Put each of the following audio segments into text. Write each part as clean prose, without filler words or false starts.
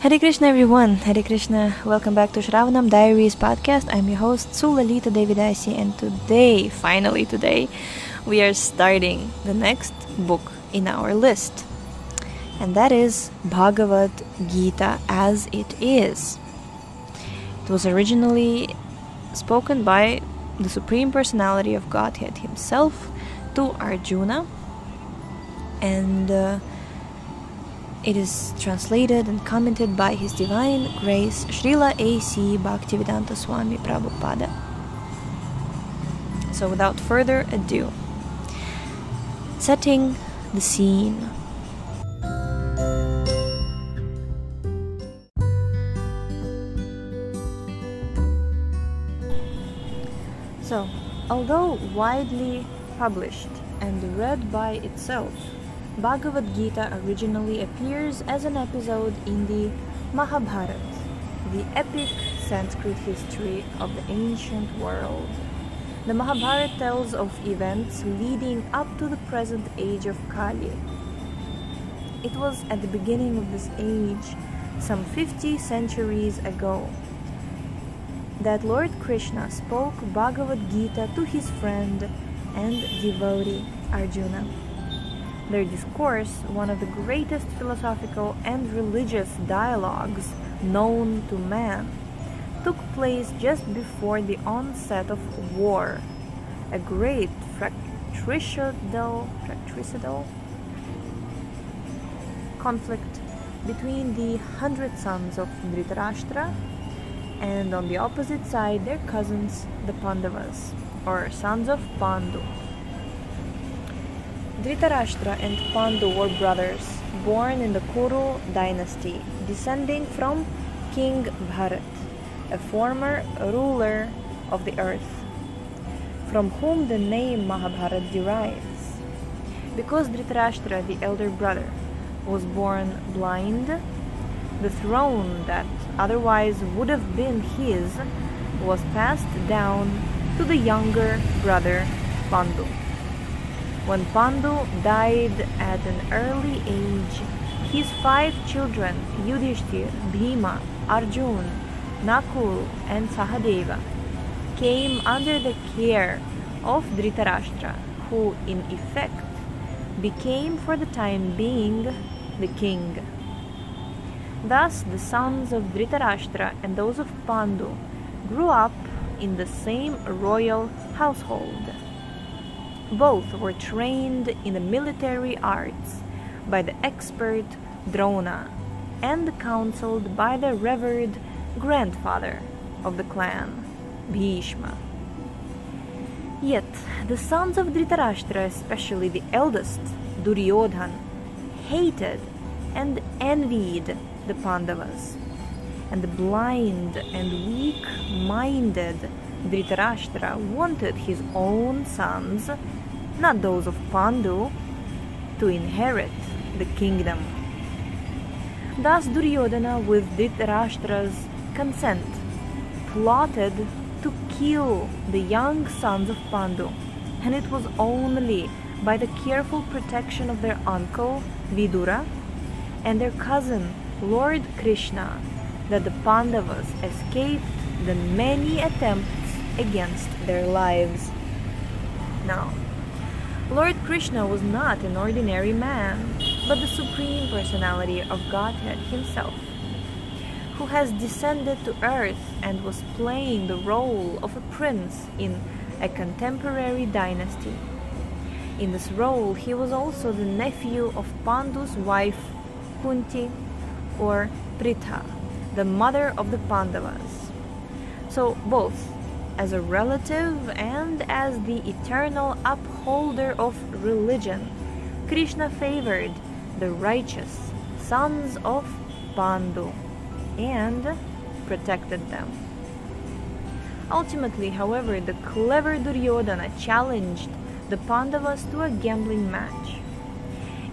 Hare Krishna everyone, Hare Krishna, welcome back to Shravanam Diaries podcast. I'm your host Sulalita Devidasi, and finally today, we are starting the next book in our list. And that is Bhagavad Gita as it is. It was originally spoken by the Supreme Personality of Godhead himself to Arjuna, and it is translated and commented by His Divine Grace Srila A.C. Bhaktivedanta Swami Prabhupada. So without further ado, setting the scene. So, although widely published and read by itself, Bhagavad Gita originally appears as an episode in the Mahabharata, the epic Sanskrit history of the ancient world. The Mahabharata tells of events leading up to the present age of Kali. It was at the beginning of this age, some 50 centuries ago, that Lord Krishna spoke Bhagavad Gita to his friend and devotee Arjuna. Their discourse, one of the greatest philosophical and religious dialogues known to man, took place just before the onset of war, a great fratricidal conflict between the 100 sons of Dhritarashtra and on the opposite side their cousins, the Pandavas, or sons of Pandu. Dhritarashtra and Pandu were brothers, born in the Kuru dynasty, descending from King Bharat, a former ruler of the earth, from whom the name Mahabharata derives. Because Dhritarashtra, the elder brother, was born blind, the throne that otherwise would have been his was passed down to the younger brother Pandu. When Pandu died at an early age, his 5 children, Yudhishthir, Bhima, Arjun, Nakul, and Sahadeva, came under the care of Dhritarashtra, who in effect became for the time being the king. Thus the sons of Dhritarashtra and those of Pandu grew up in the same royal household. Both were trained in the military arts by the expert Drona and counseled by the revered grandfather of the clan, Bhishma. Yet the sons of Dhritarashtra, especially the eldest, Duryodhan, hated and envied the Pandavas, and the blind and weak-minded Dhritarashtra wanted his own sons, not those of Pandu, to inherit the kingdom. Thus Duryodhana, with Dhritarashtra's consent, plotted to kill the young sons of Pandu, and it was only by the careful protection of their uncle Vidura and their cousin Lord Krishna that the Pandavas escaped the many attempts against their lives. Now, Lord Krishna was not an ordinary man, but the Supreme Personality of Godhead himself, who has descended to earth and was playing the role of a prince in a contemporary dynasty. In this role, he was also the nephew of Pandu's wife Kunti, or Pritha, the mother of the Pandavas. So both as a relative and as the eternal upholder of religion, Krishna favored the righteous sons of Pandu and protected them. Ultimately, however, the clever Duryodhana challenged the Pandavas to a gambling match.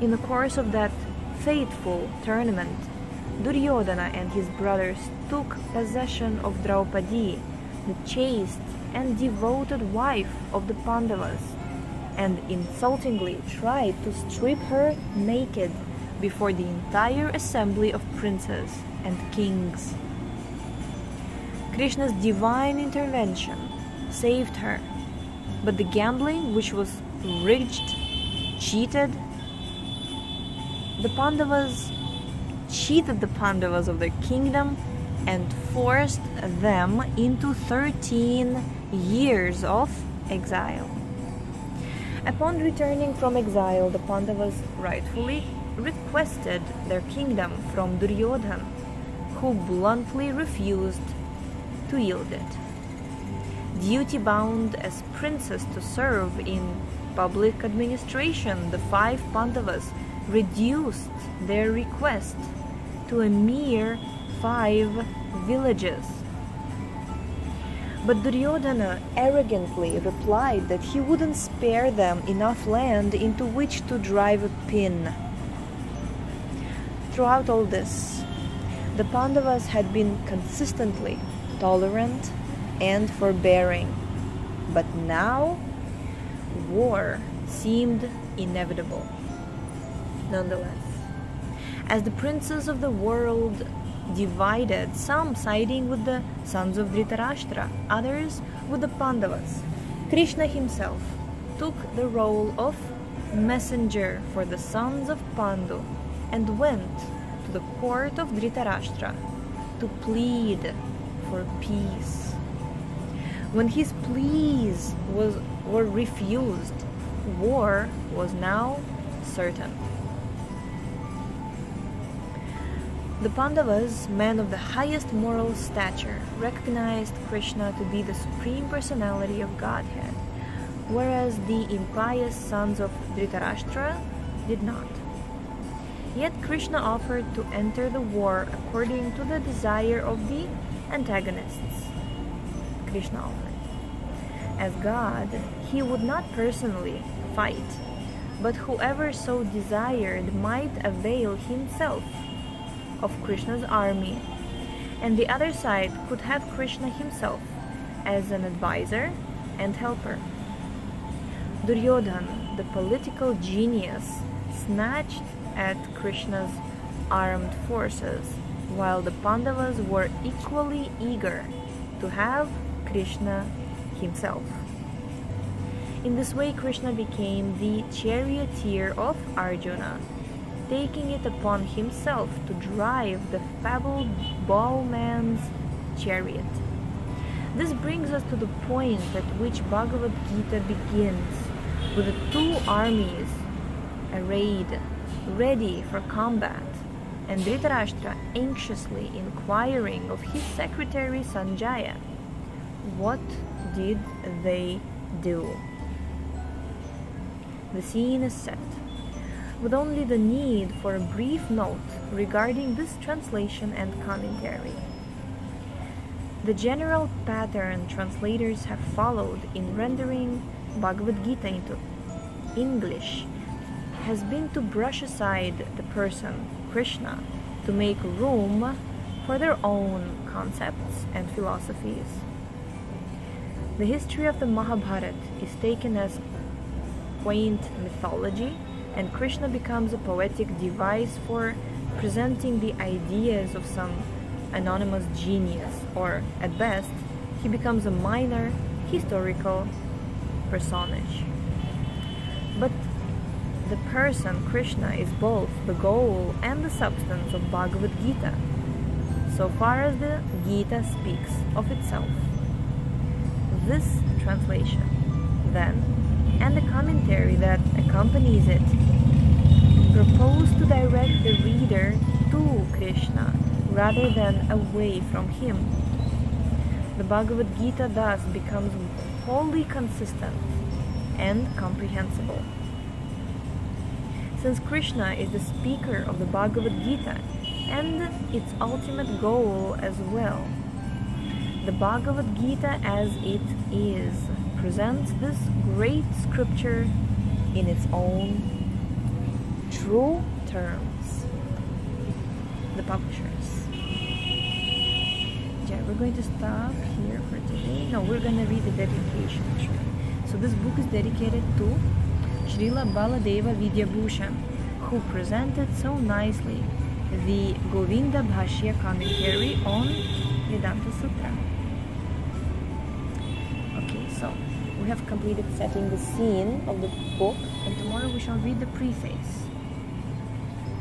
In the course of that fateful tournament, Duryodhana and his brothers took possession of Draupadi, the chaste and devoted wife of the Pandavas, and insultingly tried to strip her naked before the entire assembly of princes and kings. Krishna's divine intervention saved her, but the gambling, which was rigged, cheated the Pandavas of their kingdom and forced them into 13 years of exile. Upon returning from exile, the Pandavas rightfully requested their kingdom from Duryodhana, who bluntly refused to yield it. Duty-bound as princes to serve in public administration, the 5 Pandavas reduced their request to a mere 5 villages. But Duryodhana arrogantly replied that he wouldn't spare them enough land into which to drive a pin. Throughout all this, the Pandavas had been consistently tolerant and forbearing, but now war seemed inevitable. Nonetheless, as the princes of the world divided, some siding with the sons of Dhritarashtra, others with the Pandavas, Krishna himself took the role of messenger for the sons of Pandu and went to the court of Dhritarashtra to plead for peace. When his pleas were refused, war was now certain. The Pandavas, men of the highest moral stature, recognized Krishna to be the supreme personality of Godhead, whereas the impious sons of Dhritarashtra did not. Yet Krishna offered to enter the war according to the desire of the antagonists. Krishna offered. As God, he would not personally fight, but whoever so desired might avail himself of Krishna's army, and the other side could have Krishna himself as an advisor and helper. Duryodhana, the political genius, snatched at Krishna's armed forces, while the Pandavas were equally eager to have Krishna himself. In this way, Krishna became the charioteer of Arjuna, taking it upon himself to drive the fabled bowman's chariot. This brings us to the point at which Bhagavad Gita begins, with the 2 armies arrayed, ready for combat, and Dhritarashtra anxiously inquiring of his secretary Sanjaya, what did they do? The scene is set, with only the need for a brief note regarding this translation and commentary. The general pattern translators have followed in rendering Bhagavad Gita into English has been to brush aside the person, Krishna, to make room for their own concepts and philosophies. The history of the Mahabharata is taken as quaint mythology, and Krishna becomes a poetic device for presenting the ideas of some anonymous genius, or at best, he becomes a minor historical personage. But the person, Krishna, is both the goal and the substance of Bhagavad Gita, so far as the Gita speaks of itself. This translation, then, and the commentary that accompanies it, propose to direct the reader to Krishna rather than away from him. The Bhagavad Gita thus becomes wholly consistent and comprehensible. Since Krishna is the speaker of the Bhagavad Gita and its ultimate goal as well, the Bhagavad Gita as it is presents this great scripture in its own true terms. The publishers. Yeah, we're going to stop here for today. No, we're going to read the dedication actually. So this book is dedicated to Srila Baladeva Vidyabhushan, who presented so nicely his the Govinda Bhashya commentary on Vedanta Sutra. Okay, so we have completed setting the scene of the book, and tomorrow we shall read the preface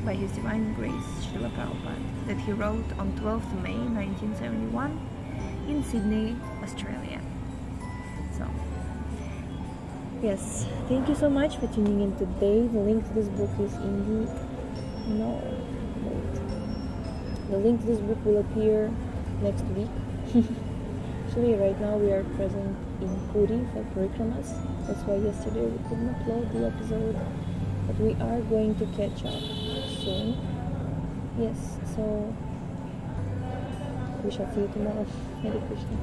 by His Divine Grace Srila Prabhupada that he wrote on 12th May 1971 in Sydney, Australia. So, yes, thank you so much for tuning in today. The link to this book is in the... No, wait. The link to this book will appear next week. Actually, right now we are present in Puri for parikramas. That's why yesterday we couldn't upload the episode, but we are going to catch up soon. Yes, so we shall see you tomorrow. Hare Krishna.